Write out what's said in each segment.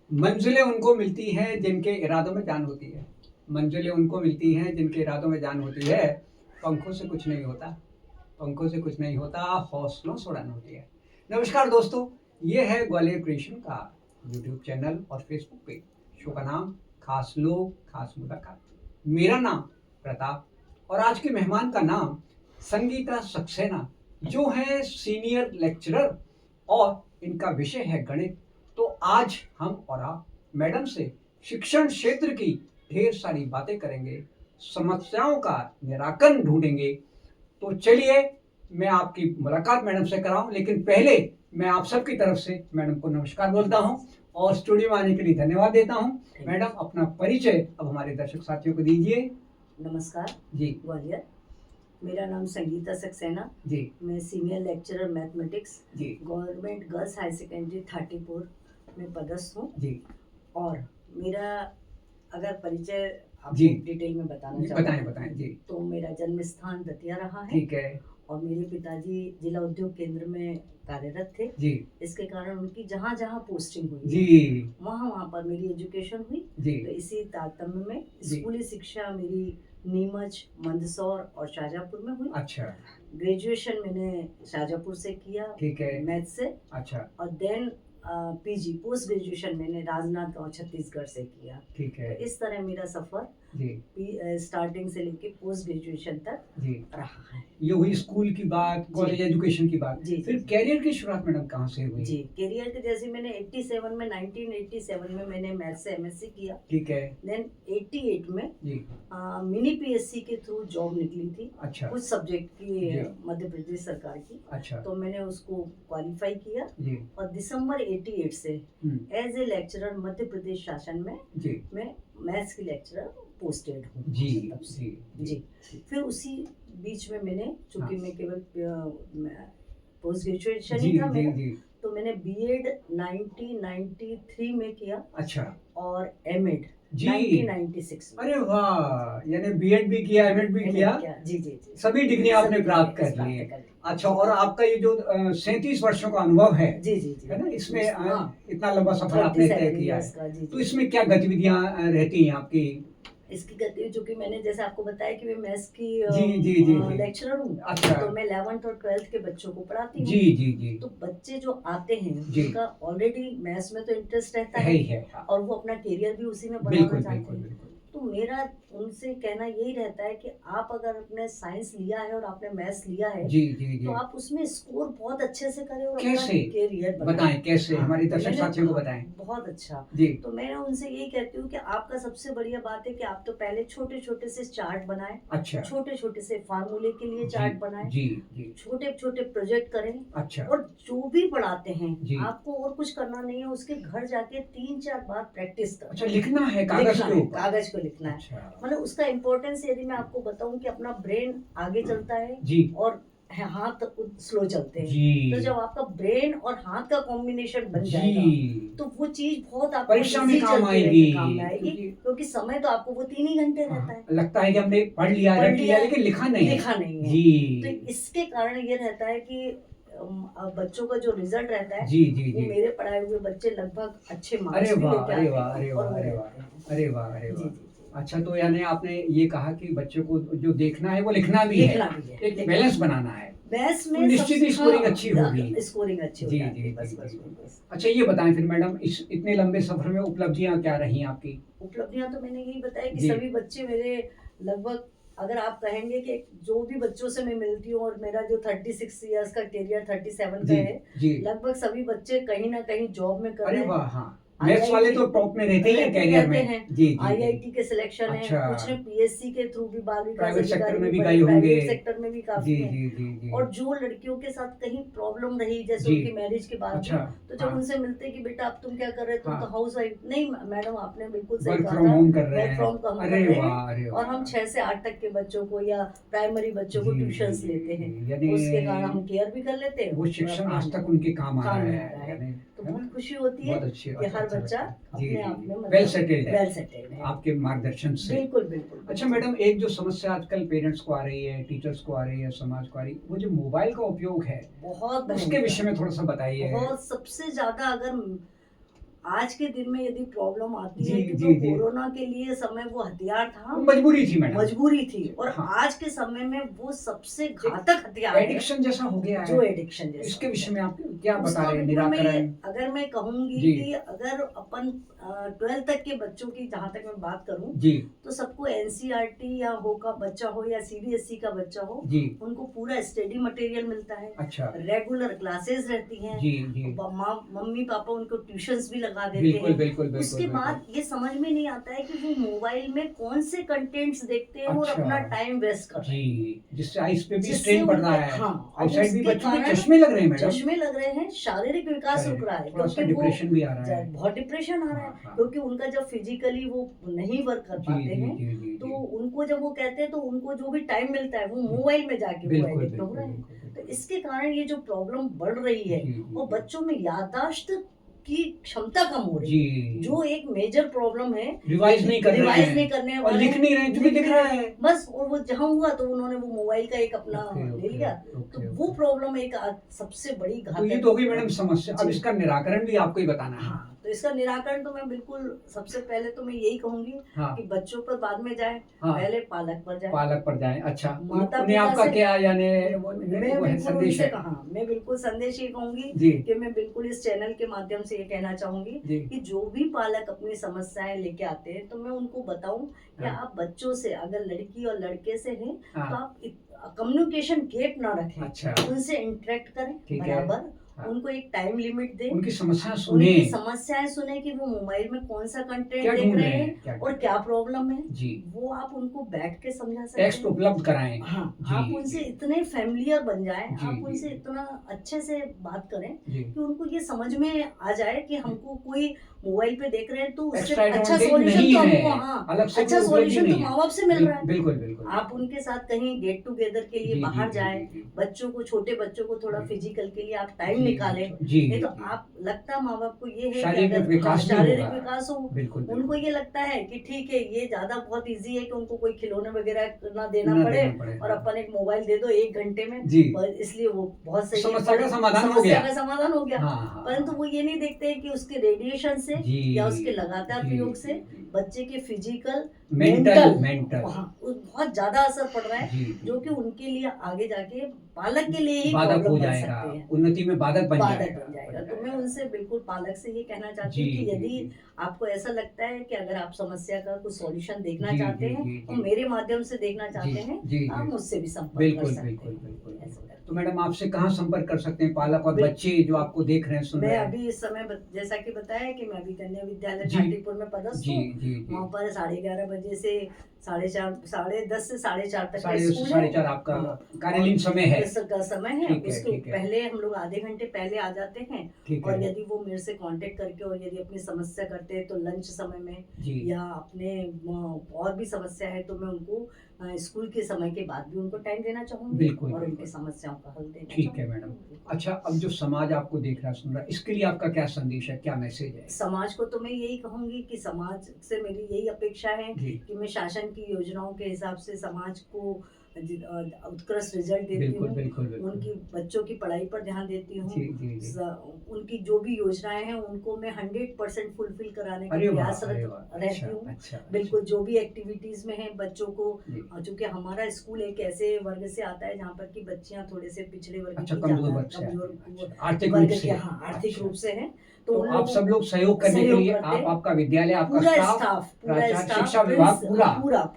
मंजिलें उनको मिलती हैं जिनके इरादों में जान होती है। मंजिलें उनको मिलती हैं जिनके इरादों में जान होती है। पंखों से कुछ नहीं होता, पंखों से कुछ नहीं होता, हौसलों से उड़ान होती है। नमस्कार दोस्तों, ये है ग्वालियर क्रिएशन का यूट्यूब चैनल और फेसबुक पेज। शो का नाम खास लोग खास मुलाकात। मेरा नाम प्रताप और आज के मेहमान का नाम संगीता सक्सेना, जो है सीनियर लेक्चरर और इनका विषय है गणित। तो आज हम और आप मैडम से शिक्षण क्षेत्र की ढेर सारी बातें करेंगे, समस्याओं का निराकरण ढूंढेंगे। तो चलिए मैं आपकी मुलाकात मैडम से कराऊं, लेकिन पहले मैं आप सबकी तरफ से मैडम को नमस्कार बोलता हूं और स्टूडियो में आने के लिए धन्यवाद देता हूं। मैडम, अपना परिचय अब हमारे दर्शक साथियों को दीजिए। नमस्कार जी ग्वालियर, मेरा नाम संगीता सक्सेना जी मैं सीनियर लेक्चरर मैथमेटिक्स जी गवर्नमेंट गर्ल्स हाई सेकेंडरी 34 में पदस्थ हूँ। जी और मेरा अगर परिचय आपको जी। डिटेल में बताना बताएं चाहूँ बताएं जी। तो मेरा जन्म स्थान दतिया रहा है ठीक है और मेरे पिताजी जिला उद्योग केंद्र में कार्यरत थे। जी इसके कारण उनकी जहाँ जहाँ पोस्टिंग हुई जी वहाँ पर मेरी एजुकेशन हुई। जी तो इसी तारतम्य में जी। स्कूली शिक्षा मेरी नीमच, मंदसौर और शाहजहाँपुर में हुई। अच्छा ग्रेजुएशन मैंने शाहजहाँपुर से किया, ठीक है। मैथ से। अच्छा और देन पीजी पोस्ट ग्रेजुएशन मैंने राजनांदगांव छत्तीसगढ़ से किया। ठीक है तो इस तरह मेरा सफर जी स्टार्टिंग से लेके पोस्ट ग्रेजुएशन तक जी। रहा है। ये हुई स्कूल की बात, कॉलेज एजुकेशन की बात। जी, फिर जी। कैरियर की शुरुआत मैडम कहाँ से हुई? जी, करियर के जैसे मैंने 1987 में मैंने मैथ से एमएससी किया। ठीक है देन 88 में जी। मिनी पीएससी के थ्रू जॉब निकली थी अच्छा कुछ सब्जेक्ट की जी। मध्य प्रदेश सरकार की। अच्छा तो मैंने उसको क्वालिफाई किया जी और दिसंबर 88 से as a lecturer Madhya Pradesh शासन में जी मैं मैथ्स की लेक्चरर पोस्टेड हूँ जी तब से। जी जी। फिर उसी बीच में मैंने चूंकि हाँ। मैं केवल पोस्ट ग्रेजुएशन जी ही था जी मेरा, जी। तो मैंने बीएड 1993 में किया अच्छा और एमएड जी। 1996 में। अरे वाह, यानी बीएड भी किया, एमएड भी किया। जी जी जी। सभी डिग्री आपने प्राप्त कर ली है। अच्छा, और आपका ये जो 37 वर्षों का अनुभव है, जी जी जी, है ना, इसमें हाँ, इतना लंबा सफर आपने तय 37 किया years है, का। जी तो जी। इसमें क्या गतिविधियां रहती हैं आपकी? इसकी गति चूंकि मैंने जैसे आपको बताया कि मैं मैथ्स की जी जी जी जी। लेक्चरर हूँ। अच्छा। तो मैं 11th और 12th के बच्चों को पढ़ाती हूँ। जी जी जी। तो बच्चे जो आते हैं जी। उनका ऑलरेडी मैथ्स में तो इंटरेस्ट रहता है है ही है, हाँ। और वो अपना करियर भी उसी में बनाना बिल्कुल चाहते बिल्कुल हैं। बिल्कुल। तो मेरा उनसे कहना यही रहता है कि आप अगर अपने साइंस लिया है और आपने मैथ्स लिया है जी जी जी। तो आप उसमें स्कोर बहुत अच्छे से करें और कैसे? अपना करियर बताएं कैसे, हाँ, हमारी तो दर्शक मैंने- साथियों को बताएं। बहुत अच्छा। जी तो मैं उनसे यही कहती हूँ कि आपका सबसे बढ़िया बात है कि आप तो पहले छोटे छोटे से चार्ट बनाएं, अच्छा छोटे छोटे से फार्मूले के लिए चार्ट बनाएं, जी जी। छोटे छोटे प्रोजेक्ट करें। अच्छा और जो भी पढ़ाते हैं जी। आपको और कुछ करना नहीं है, उसके घर जाके 3-4 बार प्रैक्टिस करें। अच्छा, लिखना है कागज लिखना के है, ऊपर? कागज को लिखना है। अच्छा मतलब उसका इम्पोर्टेंस यदि मैं आपको बताऊं कि अपना ब्रेन आगे चलता है जी और हाथ स्लो चलते हैं। जी। तो जब आपका ब्रेन और हाथ का कॉम्बिनेशन बन जाएगा जी तो वो चीज बहुत आपको परीक्षा में easy काम चलती आएगी। काम में आएगी, क्योंकि समय तो आपको वो 3 ही घंटे रहता है। लगता है कि हमने पढ़ लिया पढ़ रट लिया, लेकिन लिखा नहीं है। लिखा नहीं है। जी तो इसके कारण ये रहता है कि बच्चों का जो रिजल्ट रहता है जी जी वो जी। मेरे पढ़ाए हुए बच्चे लगभग अच्छे अरे मार्क्स भी वाह लेके अरे आते वाह हैं अरे और वाह वो अरे रहते वाह हैं। अरे वाह अरे जी वाह। जी जी। अच्छा, तो यानी आपने ये कहा कि बच्चों को जो देखना है वो लिखना भी है, लिखना भी है, एक बैलेंस बनाना है। मैथ्स तो में निश्चित ही स्कोरिंग अच्छी होगी। स्कोरिंग अच्छी हो जी जाती जी है। बस जी बस जी। बस। अच्छा, ये बताएं फिर मैडम, इस इतने लंबे सफर में उपलब्धियां क्या रही आपकी? उपलब्धियां तो मैंने यही बताया कि जी। सभी बच्चे मेरे लगभग, अगर आप कहेंगे कि जो भी बच्चों से मैं मिलती हूँ और मेरा जो 36 इयर्स का करियर 37 का जी है, जी। लगभग सभी बच्चे कहीं ना कहीं जॉब में कर अरे रहे हैं। वाह, हाँ, मैथ्स वाले तो टॉप में रहते ही हैं कैरियर रहते में। हैं। जी जी जी। आईआईटी के सिलेक्शन है, अच्छा। कुछ ने पीएससी के थ्रू भी बाल विकास प्राइवेट सेक्टर अधिकारी में भी बने, गए होंगे। प्राइवेट सेक्टर में भी काफी जी है। जी जी जी। और जो लड़कियों के साथ कहीं प्रॉब्लम रही जैसे जी। उनकी मैरिज के बाद अच्छा, भी, तो जब हाँ। उनसे मिलते कि बेटा अब तुम क्या कर रहे हो, तुम हाँ। तो हाउस वाइफ नहीं। मैडम आपने बिल्कुल सही वर्क कहा फ्रॉम था, होम कर रहे वर्क हैं। फ्रॉम होम कर अरे रहे वाह हैं अरे और वाह। हम 6 से 8 तक के बच्चों को या प्राइमरी बच्चों को जी, ट्यूशंस जी, लेते हैं, जी, यानी उसके कारण हम केयर भी कर लेते हैं। वो शिक्षण आज तक उनके काम आ काम रहा में है, आ रहा है। यानी तो है ना? बहुत खुशी होती है बहुत अच्छी कि हर अच्छा बच्चा लगता है। जी अपने जी, आप में वेल सेटल्ड है वेल सेटल्ड है आपके मार्गदर्शन से। बिल्कुल बिल्कुल। अच्छा मैडम, एक जो समस्या आजकल पेरेंट्स को आ रही है, टीचर्स को आ रही है, समाज को आ रही है, वो जो मोबाइल का उपयोग है बहुत उसके विषय में थोड़ा सा बताइए। बहुत सबसे ज्यादा अगर आज के दिन में यदि प्रॉब्लम आती जी, है कि जी, तो जी। कोरोना के लिए समय वो हथियार था, मजबूरी थी मैडम। मजबूरी थी, और हाँ। आज के समय में वो सबसे घातक हथियार है एडिक्शन जैसा हो गया जो है। एडिक्शन जैसा इसके हो विषय गया। में आप क्या बता उसका रहे हैं, बिल्कुल निराकरण? अगर मैं कहूंगी जी। कि अगर अपन 12th तक के बच्चों की जहाँ तक मैं बात करूं, जी, तो सबको एनसीईआरटी या हो का बच्चा हो या सीबीएसई का बच्चा हो, जी। उनको पूरा स्टडी मटेरियल मिलता है, अच्छा। रेगुलर क्लासेस रहती हैं, जी, जी। मम्मी पापा उनको ट्यूशंस भी लगा देते बिल्कुल, हैं। बिल्कुल, बिल्कुल, उसके बिल्कुल। बाद ये समझ में नहीं आता है कि वो मोबाइल में कौन से कंटेंट्स देखते हैं और अच्छा। अपना टाइम वेस्ट कर रहे हैं, जी, जिससे आइस पे भी जिससे स्ट्रेन पड़ रहा उनके है। हाँ, अब आईसाइट भी उसके बच्चों के कारण चश्मे लग रहे हैं मैडम। चश्मे लग रहे हैं, शारीरिक विकास रुक रहा है, थोड़ा सा क्योंकि वो डिप्रेशन भी आ रहा है। बहुत डिप्रेशन आ रहा है, हाँ, हाँ। क्योंकि उनका जब फिजिकली वो नहीं वर्क कर जी, पाते जी, हैं, जी, जी, तो जी। उनको जब वो कहते हैं तो उनको जो भी टाइम मिलता है वो मोबाइल में जाके वो बिल्कुल, एडिक्ट हो बिल्कुल, रहे हैं। बिल्कुल, तो बिल्कुल। इसके कारण ये जो प्रॉब्लम बढ़ रही है, जी, जी, और जी। बच्चों में याददाश्त की क्षमता कम हो रही जी। है, जो एक मेजर प्रॉब्लम है। रिवाइज नहीं कर रहे रिवाइज हैं नहीं करने और वाले लिख नहीं रहे हैं, तुम्हें लिख दिख नहीं रहा रहे। है। बस, और वो जहाँ हुआ तो उन्होंने वो मोबाइल का एक अपना ओके, ले ओके, लिया। तो ओके, वो ओके। प्रॉब्लम एक सबसे बड़ी तो ये घातक तो होगी मैडम समस्या। अब जी। इसका निराकरण भी आपको ही बताना है। हाँ, तो इसका निराकरण तो मैं बिल्कुल सबसे पहले तो मैं यही कहूंगी हाँ, कि बच्चों पर बाद में जाए, हाँ। पहले पालक पर जाए। पालक पर जाएं। अच्छा, माता उन्हें पिता आपका से क्या यानी मैं वो है बिल्कुल संदेश उनसे है? कहा, मैं बिल्कुल संदेश ये कहूंगी जी, कि मैं बिल्कुल इस चैनल के माध्यम से ये कहना चाहूंगी जी। कि जो भी पालक अपनी समस्याएं लेके आते हैं, तो मैं उनको बताऊं कि हाँ। आप बच्चों से, अगर लड़की और लड़के से हैं, तो हाँ, आप कम्युनिकेशन गैप ना रखें, अच्छा, उनसे इंटरेक्ट करें ठीक है। बराबर, हाँ। उनको एक टाइम लिमिट दें, उनकी समस्याएं उनकी सुने, समस्याएं सुने कि वो मोबाइल में कौन सा कंटेंट क्या देख ढूंढ रहे रहे हैं हैं, क्या और क्या प्रॉब्लम है, जी, वो आप उनको बैठ के समझा सकते टेक्स्ट हैं। उपलब्ध कराएं। हाँ, जी, आप उनसे जी, इतने फैमिलियर बन जाएं, जी, आप जी, उनसे जी, इतना अच्छे से बात करें जी। कि उनको ये समझ में आ जाए कि हमको कोई मोबाइल पे देख रहे हैं तो उससे एक्स्ट्रा अच्छा एडवांटेज सॉल्यूशन नहीं तो है, हमको, हाँ, अलग से अच्छा कोई उपलब्धि सॉल्यूशन तो नहीं है। माँ बाप से मिल रहा है। बिल्कुल, बिल्कुल। आप उनके साथ कहीं गेट टुगेदर के लिए जी, बाहर जी, जाएं, जी, जी, बच्चों को, छोटे बच्चों को थोड़ा जी। फिजिकल के लिए आप टाइम जी, निकालें। जी, नहीं तो जी। आप, लगता माँ बाप को ये है कि शारीरिक अगर विकास भी शारीरिक होगा। विकास हो, बिल्कुल, उनको बिल्कुल। ये लगता है कि ठीक है, ये ज्यादा बहुत इजी है कि उनको कोई खिलौने वगैरह ना देना ना पड़े, देना पड़े, और हाँ। अपन एक मोबाइल दे दो 1 घंटे में, जी। और इसलिए वो बहुत सही है, समस्या का समाधान हो समस्या गया। का समाधान हो गया। हाँ, हाँ, परंतु हाँ। वो ये नहीं देखते हैं कि उसके रेडिएशन से जी, या उसके लगातार जी, प्रयोग से जी, जी। बच्चे के फिजिकल, मेंटल, हाँ, बहुत ज्यादा असर पड़ रहा है, जी, जी, जो कि जी। उनके लिए आगे जाके पालक के लिए ही बाधक प्रॉब्लम हो बन जाएगा, सकती है, उन्नति में बाधक बन बाधक जाएगा, बन जाएगा। तो मैं उनसे बिल्कुल पालक से ये कहना चाहती जी, हूँ कि जी, यदि जी। आपको ऐसा लगता है कि अगर आप समस्या का कुछ सॉल्यूशन देखना जी, चाहते जी, हैं जी, और जी। मेरे माध्यम से देखना जी, चाहते हैं, जी, आप जी। मुझसे भी संपर्क कर बिल्कुल, सकते बिल्कुल, हैं। बिल्कुल, ऐसा बिल्कुल। करके। तो मैडम आपसे कहाँ संपर्क कर सकते हैं पालक और बिल- बच्चे जो आपको देख रहे हैं, सुन मैं रहे हैं? अभी इस समय जैसा कि बताया कि मैं अभी कन्या विद्यालय जी। ठाटीपुर में पदस्थ जी, हूँ। जी, जी। वहाँ पर 11:30 बजे से 4:30, 10:30 से 4:30 तक का 10:30 से स्कूल 4:30 है। आपका हाँ, कार्यालयीन समय है। का समय है। ठीक है, उसके ठीक है। पहले हम लोग आधे घंटे पहले आ जाते हैं, ठीक और है। यदि वो मेरे से कांटेक्ट करके और यदि अपनी समस्या करते हैं तो लंच समय में, जी। या अपने और भी समस्या है तो मैं उनको स्कूल के समय के बाद भी उनको टाइम देना चाहूंगी, बिल्कुल, और बिल्कुल। उनकी समस्याओं का हल देना ठीक है चाहूंगी। मैडम। अच्छा, अब जो समाज आपको देख रहा है, सुन रहा है, इसके लिए आपका क्या संदेश है, क्या मैसेज है? समाज को तो मैं यही कहूंगी कि समाज से मेरी यही अपेक्षा है जी। कि मैं शासन की योजनाओं के हिसाब से समाज को उत्कृष्ट रिजल्ट देती बिल्कुल, हूँ, बिल्कुल, बिल्कुल। उनकी बच्चों की पढ़ाई पर ध्यान देती हूँ, जी, जी, जी। उनकी जो भी योजनाएं हैं उनको मैं 100% फुलफिल कराने का अरे वाह, प्रयास अरे वाह! रहती अच्छा, हूँ। अच्छा, बिल्कुल, जो भी एक्टिविटीज में है बच्चों को, जी। चूंकि हमारा स्कूल एक ऐसे वर्ग से आता है जहाँ पर की बच्चियां थोड़े से पिछड़े वर्ग अच्छा, की, कमजोर ज्यादा वर्ग से आते हैं। कमजोर अच्छा, आर्थिक वर्ग रूप के, से। हाँ, आर्थिक अच्छा। रूप से हैं, तो उन आप लोगों सब लोग सहयोग करने के सहयोग लिए करते आप, हैं। आपका विद्यालय, आपका पूरा स्टाफ, पूरा प्राचार्य, स्टाफ, शिक्षा विभाग पूरा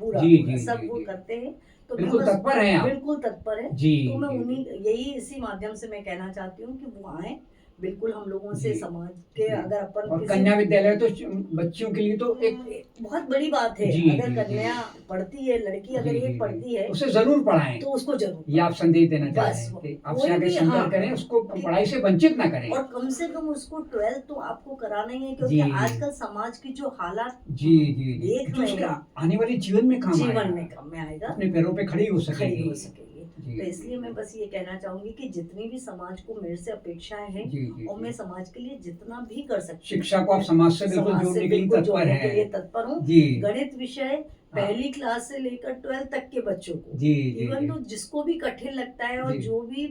पूरा जी, जी, सब जी, वो जी। करते हैं। तो मैं बिल्कुल बस तत्पर हैं आप। बिल्कुल तत्पर है। जी, तो मैं जी, उन्हीं जी। यही इसी माध्यम से मैं कहना चाहती हूँ कि वो आए, बिल्कुल हम लोगों से जी, समाज के, जी। अगर अपन और किसी कन्या विद्यालय तो बच्चियों के लिए तो एक बहुत बड़ी बात है। जी, अगर जी, कन्या जी। पढ़ती है, लड़की जी, अगर जी, एक जी। पढ़ती है उसे जरूर पढ़ाएं, तो उसको जरूर ये आप संदेश देना चाह बस रहे हैं कि आपसे कोई आगे भी, संपर्क हाँ, करें, उसको कि- पढ़ाई से वंचित ना करें। और कम से कम उसको 12th तो आपको कराना ही है, क्योंकि जी। आजकल समाज की जो हालात जी, जी, जी। देख जो रहे उसके हैं, आने वाले जीवन में काम जीवन आएगा, में काम में आएगा, अपने पैरों पे खड़ी हो खड़ी सकेगी। हो सकेगी। जी, तो इसलिए मैं बस ये कहना चाहूंगी कि जितनी भी समाज को मेरे से अपेक्षाएं हैं, जी, जी, और जी। मैं समाज के लिए जितना भी कर सकती हूँ, शिक्षा को आप समाज से बिल्कुल समाज से जोड़ने के लिए बिल्कुल तत्पर जोड़ने के लिए हैं। तत्पर हूँ। जी। गणित विषय पहली क्लास से लेकर 12th तक के बच्चों को, जी, जी, इवन जी। तो जिसको भी कठिन लगता है और जी। जो भी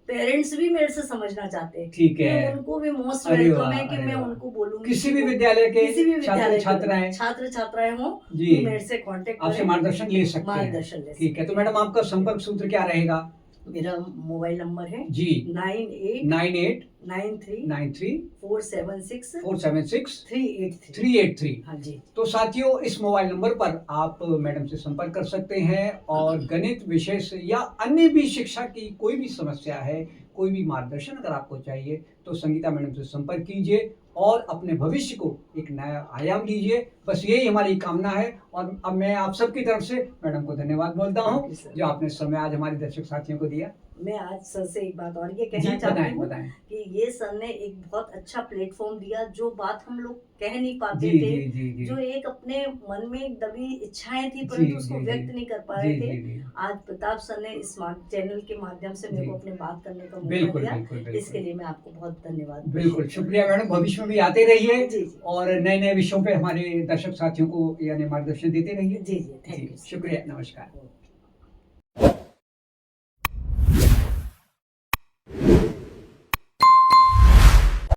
पेरेंट्स भी मेरे से समझना चाहते हैं। ठीक है। मैं उनको भी मोस्ट अरे वेलकम वाह, है कि अरे मैं वाह। उनको बोलूंगी किसी भी विद्यालय के किसी भी छात्र विद्यालय छात्राएं छात्र छात्राएं हो जी वो मेरे से कांटेक्ट आपसे करें, मार्गदर्शन ले सकते हैं। मार्गदर्शन ले ठीक है, तो सकते हैं। मैडम आपका संपर्क सूत्र क्या रहेगा? मेरा मोबाइल नंबर है जी 9893 9893 476 476 383। 383। हाँ जी। तो साथियों, इस मोबाइल नंबर पर आप मैडम से संपर्क कर सकते हैं और गणित विषय से या अन्य भी शिक्षा की कोई भी समस्या है, कोई भी मार्गदर्शन अगर आपको चाहिए तो संगीता मैडम से संपर्क कीजिए और अपने भविष्य को एक नया आयाम दीजिए। बस यही हमारी कामना है। और अब मैं आप सबकी तरफ से मैडम को धन्यवाद बोलता हूँ जो आपने समय आज हमारे दर्शक साथियों को दिया। मैं आज सर से एक बात और ये जी कहना चाहती बताएं हूँ बताएं। कि ये सर ने एक बहुत अच्छा प्लेटफॉर्म दिया, जो बात हम लोग कह नहीं पाते जी थे, जी जी जी जो एक अपने मन में दबी इच्छाएं थी जी, परंतु उसको जी, व्यक्त जी। नहीं कर पा जी रहे जी थे। जी आज प्रताप सर ने इस चैनल के माध्यम से मेरे जी। को अपने बात करने का मौका बिल्कुल दिया, बिल्कुल इसके बिल्कुल लिए मैं आपको बहुत धन्यवाद। बिल्कुल शुक्रिया मैडम। भविष्य में भी आते रहिए जी जी और नए नए विषयों पे हमारे दर्शक साथियों को यानी मार्गदर्शन देते रहिए। जी जी, थैंक जी यू। शुक्रिया, नमस्कार।